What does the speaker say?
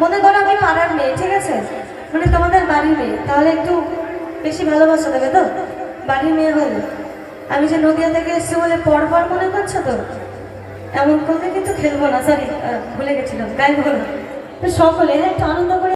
মনে করো আমি পাড়ার মেয়ে, ঠিক আছে, মানে তোমাদের বাড়ির মেয়ে, তাহলে একটু বেশি ভালোবাসা দেবে তো। বাড়ির মেয়ে হলে আমি যে নদিয়া থেকে এসেছি বলে পরপর মনে করছো তো, এমন কথা কিন্তু খেলবো না, সরি ভুলে গেছিলাম, গাইবো না। তো সকলে একটু আনন্দ করে